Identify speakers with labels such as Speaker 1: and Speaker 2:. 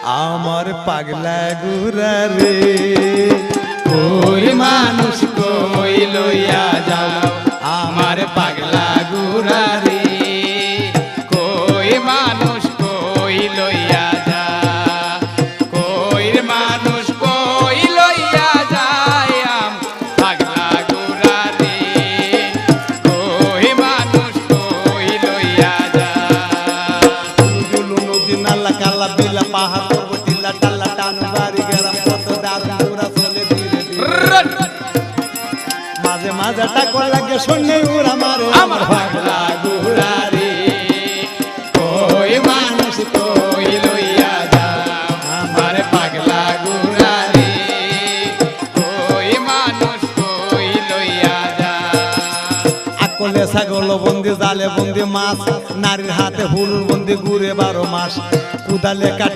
Speaker 1: আমার পাগলা গুরা রে
Speaker 2: ওই মানুষ কই লইয়া যাও আমার পাগলা গুরা রে কই মানুষ কই লইয়া যা কই মানুষ কই লইয়া যায় পাগলা গুরা রে কই মানুষ কই লইয়া যা
Speaker 1: গুলু নদী নালা কালা বিলা পাহাড় পর্বত টিলা টালা টান বাড়ি গেরাম কত দারুণ উড়া চলে ধীরে ধীরে মাঝে মাঝে টাকা লাগে শূন্য উড়া মারে
Speaker 2: আমার পাগলা গুরা রে কই মানুষ কই লইয়া যা আমার পাগলা গুরা রে কই মানুষ কই লইয়া যা
Speaker 1: আকলে ছাগল বন্দি জালে বন্দি মাছ নারীর হাতে হুল বন্দি ঘুরে 12 মাস কুদালে